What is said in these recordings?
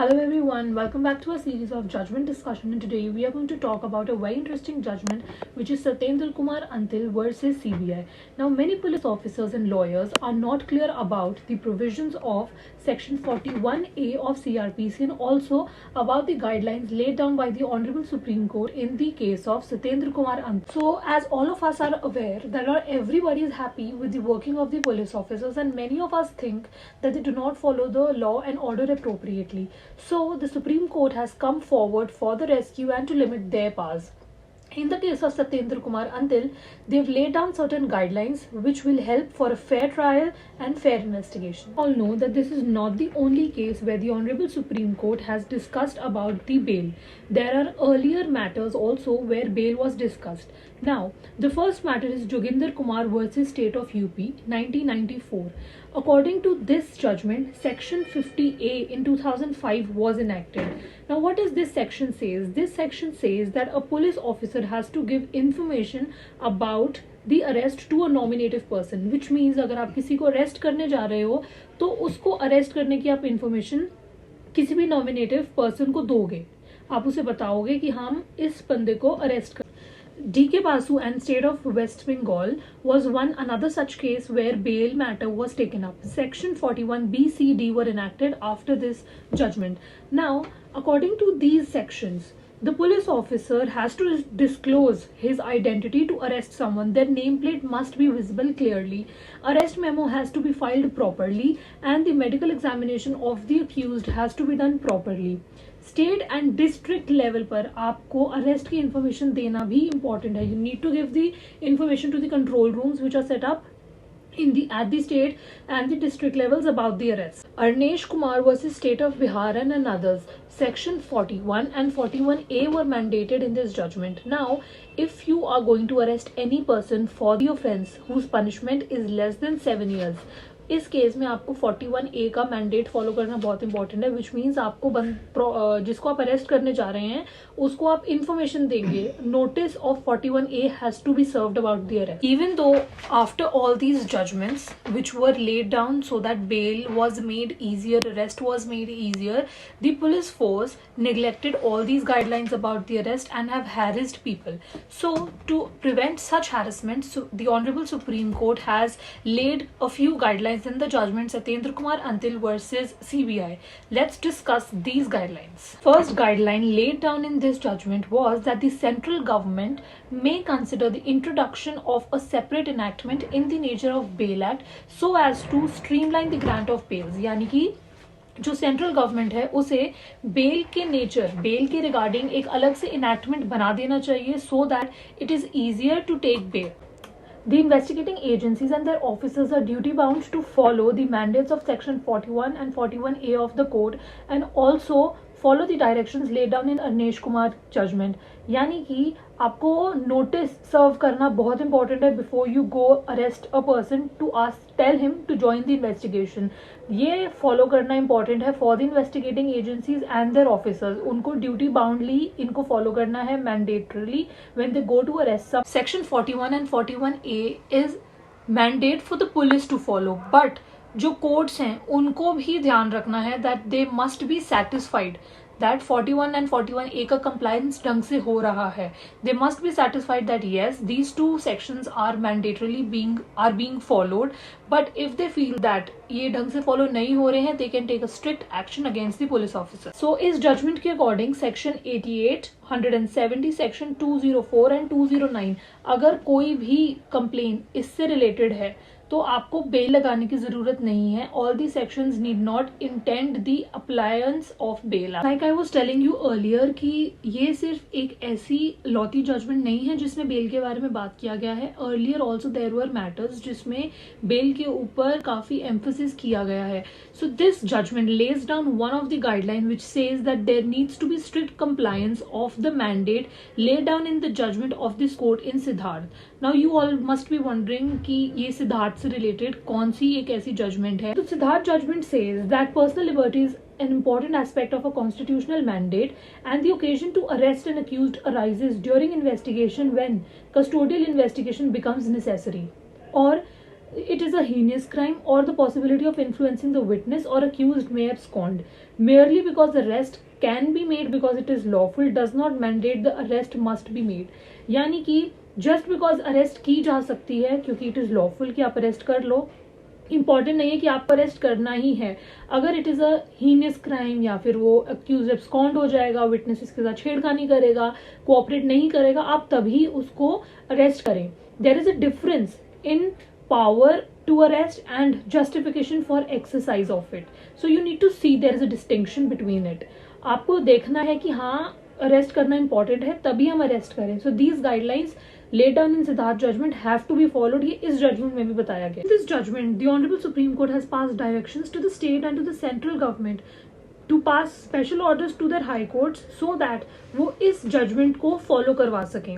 Hello everyone, welcome back to a series of judgment discussion, and today we are going to talk about a very interesting judgment which is Satyendra Kumar Antil versus CBI. Now many police officers and lawyers are not clear about the provisions of section 41A of CRPC and also about the guidelines laid down by the Honorable Supreme Court in the case of Satyendra Kumar Antil. So as all of us are aware that not everybody is happy with the working of the police officers, and many of us think that they do not follow the law and order appropriately. So the Supreme Court has come forward for the rescue and to limit their powers. In the case of Satyendra Kumar Antil, they've laid down certain guidelines which will help for a fair trial and fair investigation. All know that this is not the only case where the Honorable Supreme Court has discussed about the bail. There are earlier matters also where bail was discussed. Now, the first matter is Joginder Kumar versus State of UP, 1994. According to this judgment, Section 50A in 2005 was enacted. Now, what does this section says? This section says that a police officer has to give information about the arrest to a nominative person, which means अगर आप किसी को arrest करने जा रहे हो तो उसको arrest करने की आप information किसी भी nominative person को दोगे. आप उसे बताओगे कि हम इस बंदे को arrest कर. D.K. Basu and State of West Bengal was another such case where bail matter was taken up. Section 41B, C, D were enacted after this judgment. Now, according to these sections, the police officer has to disclose his identity to arrest someone. Their nameplate must be visible clearly. Arrest memo has to be filed properly, and the medical examination of the accused has to be done properly. State and district level पर आपको arrest की information देना भी important है. You need to give the information to the control rooms which are set up at the state and the district levels about the arrest. Arnesh Kumar versus State of Bihar and others. Section 41 and 41A were mandated in this judgment. Now, if you are going to arrest any person for the offence whose punishment is less than 7 years, इस case में आपको 41A का mandate follow करना बहुत important है, which means आपको जिसको आप अरेस्ट करने जा रहे हैं उसको आप इंफॉर्मेशन देंगे. Notice of 41A has to be served about the arrest. Even though after all these judgments which were laid down so that bail was made easier, arrest was made easier, the police force neglected all these guidelines about the arrest and have harassed people. So to prevent such harassment, the Honorable Supreme Court has laid a few guidelines in the judgment Satyendra Kumar Antil versus CBI. Let's discuss these guidelines. First guideline laid down in this judgment was that the central government may consider the introduction of a separate enactment in the nature of Bail Act so as to streamline the grant of bails. यानी कि जो central government है उसे bell के nature, bell के regarding एक अलग से इनैक्टमेंट बना देना चाहिए so that it is easier to take bail. The investigating agencies and their officers are duty bound to follow the mandates of section 41 and 41A of the code and also follow the directions laid down in Arnesh Kumar judgment. यानी कि आपको notice serve करना बहुत important है before you go arrest a person to ask tell him to join the investigation. ये follow करना important है for the investigating agencies and their officers. उनको ड्यूटी बाउंडली इनको फॉलो करना है mandatorily when they go to arrest. Section 41 and 41A is mandate for the police to follow, but जो courts हैं उनको भी ध्यान रखना है that they must be satisfied that 41 and 41A का compliance ढंग से हो रहा है. They must be satisfied that yes, these two sections are mandatorily being followed, but if they feel that ये ढंग से follow नहीं हो रहे हैं, they can take a strict action against the police officer. So इस judgment के according section 88, 170, section 204 and 209 अगर कोई भी complaint इससे related है तो आपको बेल लगाने की जरूरत नहीं है. All the sections need not intend the appliance of bail. Like I was telling you earlier कि ये सिर्फ एक ऐसी लॉती जजमेंट नहीं है जिसमें बेल के बारे में बात किया गया है. Earlier also there were matters जिसमें बेल के ऊपर काफी एम्फोसिस किया गया है. So this judgment lays down one of the guideline which says that there needs to be strict compliance of the mandate laid down in the judgment of this court in Siddharth. Now you all must be wondering कि ये सिद्धार्थ से related कौन सी एक ऐसी judgment है. तो Siddharth judgment says that personal liberties an important aspect of a constitutional mandate and the occasion to arrest an accused arises during investigation when custodial investigation becomes necessary. Or it is a heinous crime or the possibility of influencing the witness or accused may abscond. Merely because the arrest can be made because it is lawful does not mandate the arrest must be made. यानी कि just because arrest की जा सकती है क्योंकि it is lawful कि आप arrest कर लो, इंपॉर्टेंट नहीं है कि आपको अरेस्ट करना ही है. अगर it is a heinous crime या फिर वो अक्यूज एब्सकॉन्ड हो जाएगा, विटनेसेस के साथ छेड़खानी करेगा, कोऑपरेट नहीं करेगा, आप तभी उसको अरेस्ट करें. There is a difference in power to arrest and justification for exercise of it. So you need to see there is a distinction between it. आपको देखना है कि हाँ अरेस्ट करना इंपॉर्टेंट है तभी हम अरेस्ट करें. So these guidelines laid down in Siddharth judgment have to be followed. ये इस जजमेंट में भी बताया गया. In this judgment, the Honorable Supreme Court has passed directions to the state and to the central government to pass special orders to their high courts so that वो इस judgement को follow करवा सकें.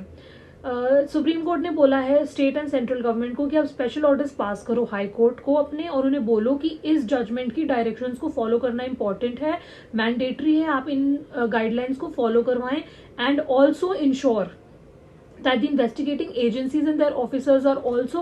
Supreme court ने बोला है state and central government को कि आप स्पेशल ऑर्डर्स पास करो हाई कोर्ट को अपने, और उन्हें बोलो कि इस जजमेंट की डायरेक्शंस को फॉलो करना इंपॉर्टेंट है, मैंडेटरी है, आप इन गाइडलाइंस को फॉलो करवाएं. And also ensure that the investigating agencies and their officers are also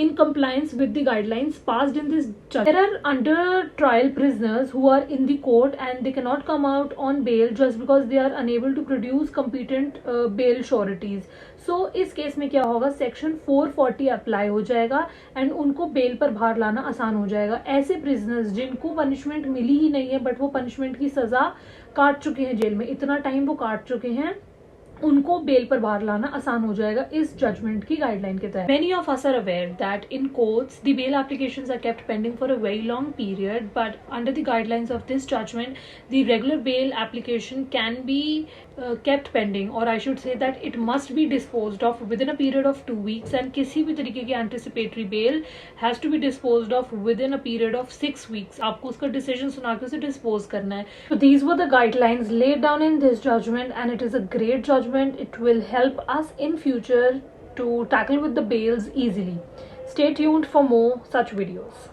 in compliance with the guidelines passed in this judgment. There are under trial prisoners who are in the court and they cannot come out on bail just because they are unable to produce competent bail sureties. So इस case में क्या होगा, section 440 apply हो जाएगा and उनको bell पर बाहर लाना आसान हो जाएगा. ऐसे प्रिजनर्स जिनको पनिशमेंट मिली ही नहीं है बट वो पनिशमेंट की सजा काट चुके हैं जेल में, इतना टाइम वो काट चुके हैं, उनको बेल पर बाहर लाना आसान हो जाएगा इस जजमेंट की गाइडलाइन के तहत. Many of us are aware that in courts the bail applications are kept pending for a very long period, but under the guidelines of this judgment the regular bail application can be kept pending, or I should say that it must be disposed of within a period of 2 weeks, and किसी भी तरीके की anticipatory bail has to be disposed of within a period of 6 weeks. आपको उसका decision सुना के उसे dispose करना है. So these were the guidelines laid down in this judgment, and it is a great judgment. It will help us in future to tackle with the bails easily. Stay tuned for more such videos.